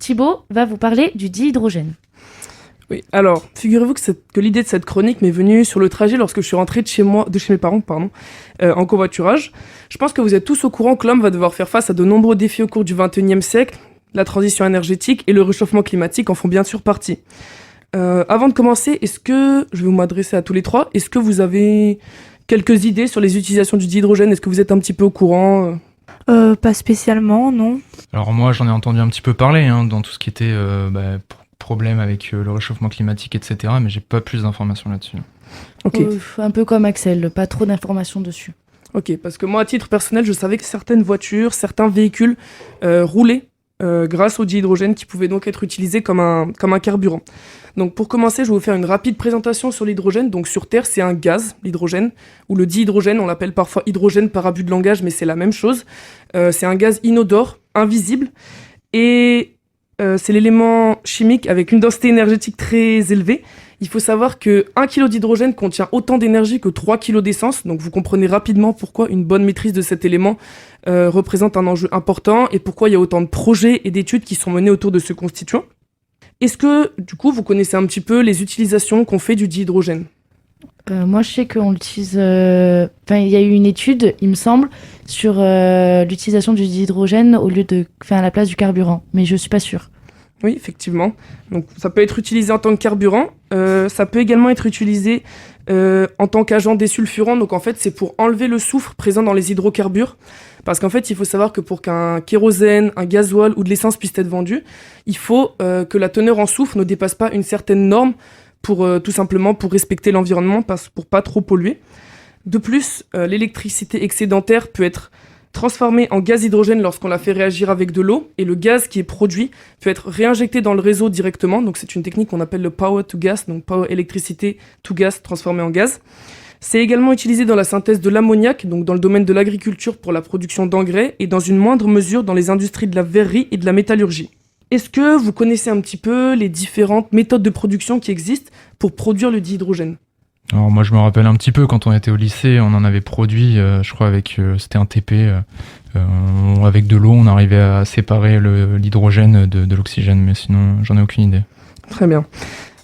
Thibaut va vous parler du dihydrogène. Oui, alors, figurez-vous que l'idée de cette chronique m'est venue sur le trajet lorsque je suis rentré de chez mes parents, en covoiturage. Je pense que vous êtes tous au courant que l'homme va devoir faire face à de nombreux défis au cours du XXIe siècle. La transition énergétique et le réchauffement climatique en font bien sûr partie. Avant de commencer, je vais m'adresser à tous les trois, est-ce que vous avez quelques idées sur les utilisations du dihydrogène? Est-ce que vous êtes un petit peu au courant? Pas spécialement, non. Alors moi, j'en ai entendu un petit peu parler, dans tout ce qui était problème avec le réchauffement climatique, etc. Mais j'ai pas plus d'informations là-dessus. Ok. Un peu comme Axel, pas trop d'informations dessus. Ok, parce que moi, à titre personnel, je savais que certaines voitures, certains véhicules roulaient grâce au dihydrogène qui pouvait donc être utilisé comme un carburant. Donc pour commencer, je vais vous faire une rapide présentation sur l'hydrogène. Donc sur Terre, c'est un gaz, l'hydrogène, ou le dihydrogène, on l'appelle parfois hydrogène par abus de langage, mais c'est la même chose. C'est un gaz inodore, invisible, et c'est l'élément chimique avec une densité énergétique très élevée. Il faut savoir que 1 kg d'hydrogène contient autant d'énergie que 3 kg d'essence, donc vous comprenez rapidement pourquoi une bonne maîtrise de cet élément représente un enjeu important et pourquoi il y a autant de projets et d'études qui sont menés autour de ce constituant. Est-ce que, du coup, vous connaissez un petit peu les utilisations qu'on fait du dihydrogène ? Moi, je sais qu'on l'utilise... il y a eu une étude, il me semble, sur l'utilisation du dihydrogène à la place du carburant, mais je suis pas sûre. Oui, effectivement. Donc, ça peut être utilisé en tant que carburant. Ça peut également être utilisé en tant qu'agent désulfurant. Donc, en fait, c'est pour enlever le soufre présent dans les hydrocarbures. Parce qu'en fait, il faut savoir que pour qu'un kérosène, un gasoil ou de l'essence puisse être vendu, il faut que la teneur en soufre ne dépasse pas une certaine norme tout simplement pour respecter l'environnement, pour pas trop polluer. De plus, l'électricité excédentaire peut être transformée en gaz hydrogène lorsqu'on la fait réagir avec de l'eau, et le gaz qui est produit peut être réinjecté dans le réseau directement. Donc c'est une technique qu'on appelle le power to gas, donc power électricité to gas transformé en gaz. C'est également utilisé dans la synthèse de l'ammoniac, donc dans le domaine de l'agriculture pour la production d'engrais, et dans une moindre mesure dans les industries de la verrerie et de la métallurgie. Est-ce que vous connaissez un petit peu les différentes méthodes de production qui existent pour produire le dihydrogène ? Alors moi, je me rappelle un petit peu, quand on était au lycée, on en avait produit, je crois, c'était un TP, avec de l'eau, on arrivait à séparer l'hydrogène de l'oxygène, mais sinon, j'en ai aucune idée. Très bien.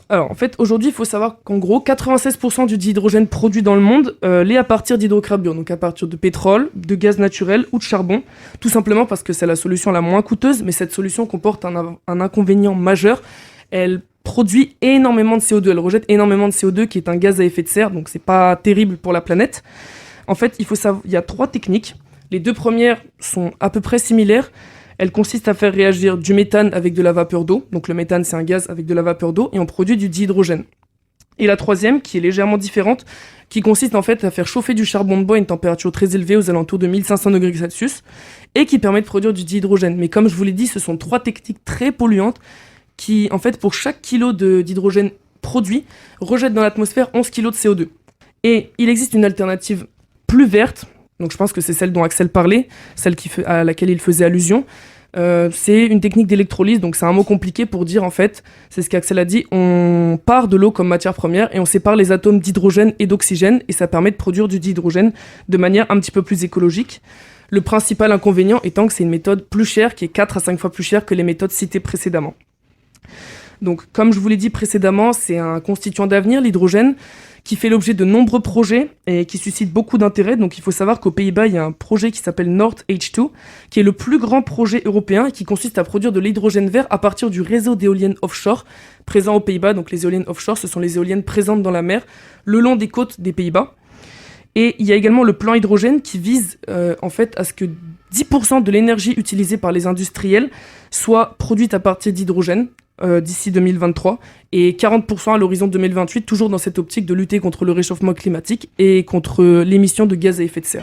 Alors, en fait, aujourd'hui, il faut savoir qu'en gros, 96% du dihydrogène produit dans le monde l'est à partir d'hydrocarbures, donc à partir de pétrole, de gaz naturel ou de charbon, tout simplement parce que c'est la solution la moins coûteuse, mais cette solution comporte un inconvénient majeur. Elle produit énormément de CO2, elle rejette énormément de CO2 qui est un gaz à effet de serre, donc c'est pas terrible pour la planète. En fait, il y a 3 techniques. Les 2 premières sont à peu près similaires. Elle consiste à faire réagir du méthane avec de la vapeur d'eau. Donc le méthane, c'est un gaz avec de la vapeur d'eau et on produit du dihydrogène. Et la troisième, qui est légèrement différente, qui consiste en fait à faire chauffer du charbon de bois à une température très élevée, aux alentours de 1500 degrés Celsius, et qui permet de produire du dihydrogène. Mais comme je vous l'ai dit, ce sont 3 techniques très polluantes qui, en fait, pour chaque kilo d'hydrogène produit, rejettent dans l'atmosphère 11 kg de CO2. Et il existe une alternative plus verte. Donc je pense que c'est celle dont Axel parlait, à laquelle il faisait allusion. C'est une technique d'électrolyse, donc c'est un mot compliqué pour dire, en fait, c'est ce qu'Axel a dit, on part de l'eau comme matière première et on sépare les atomes d'hydrogène et d'oxygène et ça permet de produire du dihydrogène de manière un petit peu plus écologique. Le principal inconvénient étant que c'est une méthode plus chère, qui est 4 à 5 fois plus chère que les méthodes citées précédemment. Donc comme je vous l'ai dit précédemment, c'est un constituant d'avenir, l'hydrogène, qui fait l'objet de nombreux projets et qui suscite beaucoup d'intérêt. Donc il faut savoir qu'aux Pays-Bas, il y a un projet qui s'appelle NorthH2, qui est le plus grand projet européen et qui consiste à produire de l'hydrogène vert à partir du réseau d'éoliennes offshore présent aux Pays-Bas. Donc les éoliennes offshore, ce sont les éoliennes présentes dans la mer le long des côtes des Pays-Bas. Et il y a également le plan hydrogène qui vise en fait à ce que 10% de l'énergie utilisée par les industriels soit produite à partir d'hydrogène d'ici 2023 et 40% à l'horizon 2028, toujours dans cette optique de lutter contre le réchauffement climatique et contre l'émission de gaz à effet de serre.